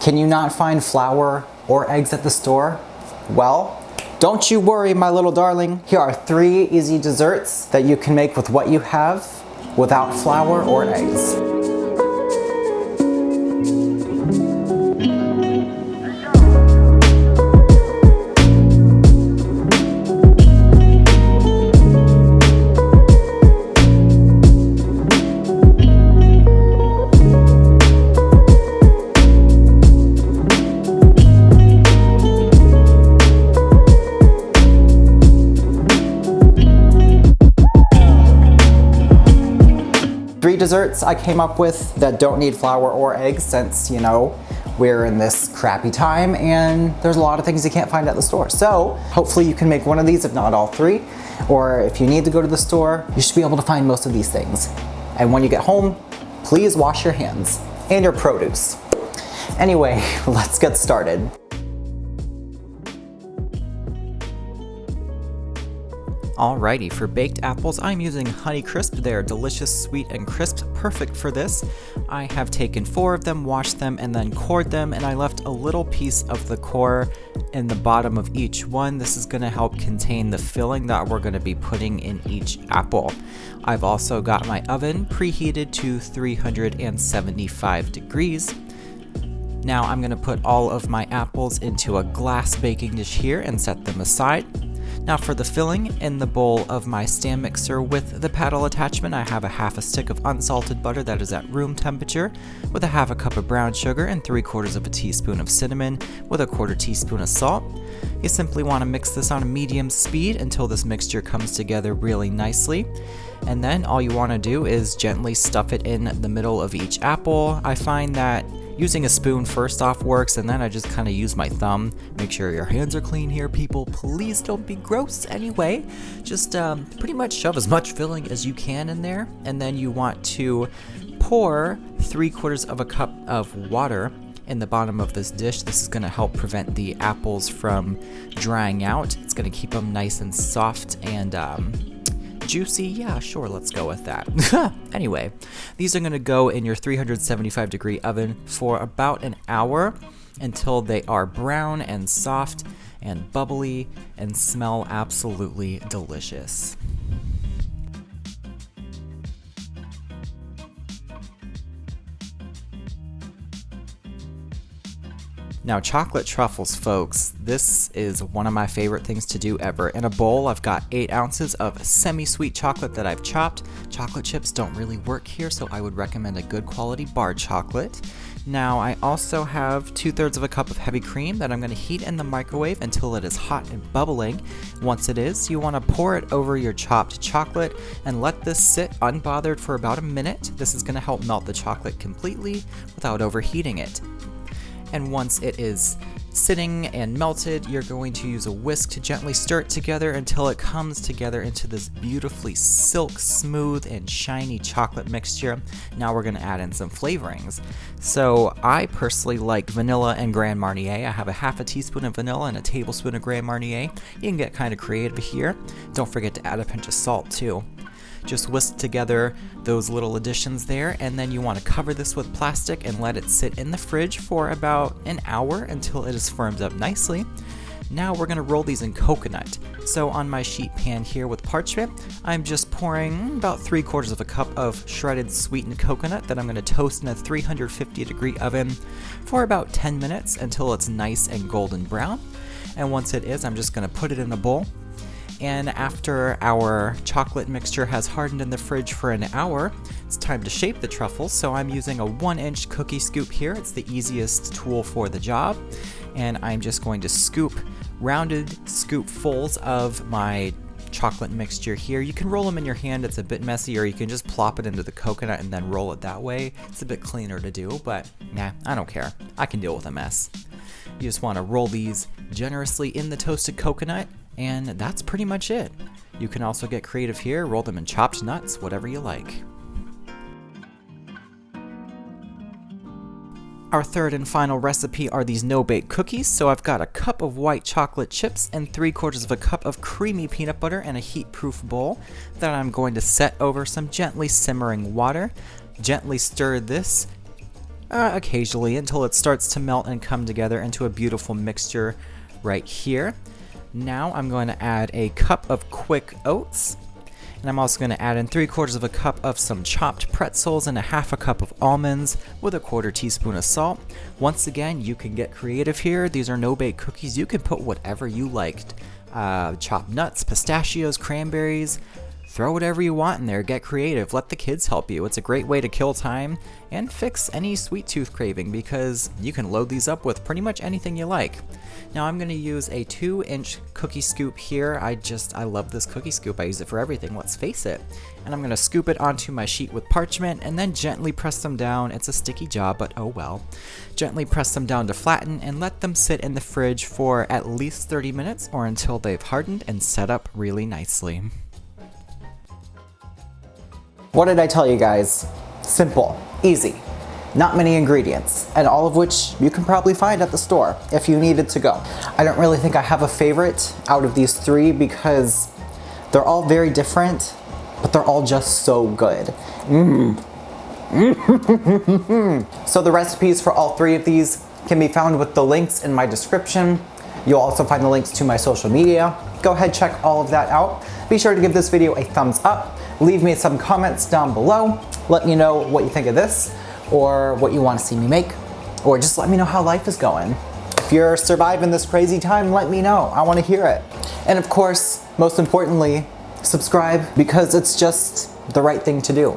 Can you not find flour or eggs at the store? Well, don't you worry, my little darling. Here are 3 easy desserts that you can make with what you have without flour or eggs. 3 desserts I came up with that don't need flour or eggs since, you know, we're in this crappy time and there's a lot of things you can't find at the store. So hopefully you can make one of these, if not all 3. Or if you need to go to the store, you should be able to find most of these things. And when you get home, please wash your hands and your produce. Anyway, let's get started. Alrighty, for baked apples, I'm using Honeycrisp. They're delicious, sweet, and crisp, perfect for this. I have taken 4 of them, washed them, and then cored them, and I left a little piece of the core in the bottom of each one. This is going to help contain the filling that we're going to be putting in each apple. I've also got my oven preheated to 375 degrees. Now I'm going to put all of my apples into a glass baking dish here and set them aside. Now for the filling, in the bowl of my stand mixer with the paddle attachment, I have a half a stick of unsalted butter that is at room temperature with a half a cup of brown sugar and 3/4 of a teaspoon of cinnamon with a 1/4 teaspoon of salt. You simply want to mix this on a medium speed until this mixture comes together really nicely. And then all you want to do is gently stuff it in the middle of each apple. I find that using a spoon first off works, and then I just kind of use my thumb. Make sure your hands are clean here, people. Please don't be gross. Anyway, just pretty much shove as much filling as you can in there, and then you want to pour 3/4 of a cup of water in the bottom of this dish. This is going to help prevent the apples from drying out. It's going to keep them nice and soft and juicy. Yeah, sure, let's go with that. Anyway, these are going to go in your 375 degree oven for about an hour until they are brown and soft and bubbly and smell absolutely delicious. Now, chocolate truffles, folks, this is one of my favorite things to do ever. In a bowl, I've got 8 ounces of semi-sweet chocolate that I've chopped. Chocolate chips don't really work here, so I would recommend a good quality bar chocolate. Now, I also have 2/3 of a cup of heavy cream that I'm going to heat in the microwave until it is hot and bubbling. Once it is, you want to pour it over your chopped chocolate and let this sit unbothered for about a minute. This is going to help melt the chocolate completely without overheating it. And once it is sitting and melted, you're going to use a whisk to gently stir it together until it comes together into this beautifully silk smooth and shiny chocolate mixture. Now we're going to add in some flavorings. So I personally like vanilla and Grand Marnier. I have a half a teaspoon of vanilla and a tablespoon of Grand Marnier. You can get kind of creative here. Don't forget to add a pinch of salt too. Just whisk together those little additions there, and then you want to cover this with plastic and let it sit in the fridge for about an hour until it is firmed up nicely. Now we're going to roll these in coconut. So on my sheet pan here with parchment, I'm just pouring about 3/4 of a cup of shredded sweetened coconut that I'm going to toast in a 350 degree oven for about 10 minutes until it's nice and golden brown. And once it is, I'm just going to put it in a bowl. And after our chocolate mixture has hardened in the fridge for an hour, it's time to shape the truffles. So I'm using a 1-inch cookie scoop here. It's the easiest tool for the job. And I'm just going to scoop rounded scoopfuls of my chocolate mixture here. You can roll them in your hand, it's a bit messy, or you can just plop it into the coconut and then roll it that way. It's a bit cleaner to do, but nah, I don't care. I can deal with a mess. You just want to roll these generously in the toasted coconut, and that's pretty much it. You can also get creative here, roll them in chopped nuts, whatever you like. Our third and final recipe are these no-bake cookies. So I've got a cup of white chocolate chips and 3/4 of a cup of creamy peanut butter in a heat-proof bowl that I'm going to set over some gently simmering water. Gently stir this occasionally until it starts to melt and come together into a beautiful mixture right here. Now I'm going to add a cup of quick oats. And I'm also going to add in 3/4 of a cup of some chopped pretzels and a 1/2 cup of almonds with a 1/4 teaspoon of salt. Once again, you can get creative here. These are no-bake cookies. You can put whatever you liked. Chopped nuts, pistachios, cranberries. Throw whatever you want in there. Get creative. Let the kids help you. It's a great way to kill time and fix any sweet tooth craving because you can load these up with pretty much anything you like. Now I'm going to use a 2-inch cookie scoop here. I love this cookie scoop. I use it for everything, let's face it. And I'm going to scoop it onto my sheet with parchment and then gently press them down. It's a sticky job, but oh well. Gently press them down to flatten and let them sit in the fridge for at least 30 minutes or until they've hardened and set up really nicely. What did I tell you guys? Simple, easy, not many ingredients, and all of which you can probably find at the store if you needed to go. I don't really think I have a favorite out of these three because they're all very different, but they're all just so good. So the recipes for all three of these can be found with the links in my description. You'll also find the links to my social media. Go ahead, check all of that out. Be sure to give this video a thumbs up. Leave me some comments down below. Let me know what you think of this, or what you want to see me make, or just let me know how life is going. If you're surviving this crazy time, let me know. I want to hear it. And of course, most importantly, subscribe because it's just the right thing to do.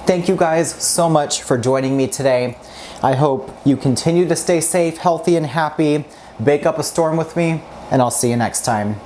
Thank you guys so much for joining me today. I hope you continue to stay safe, healthy, and happy. Bake up a storm with me, and I'll see you next time.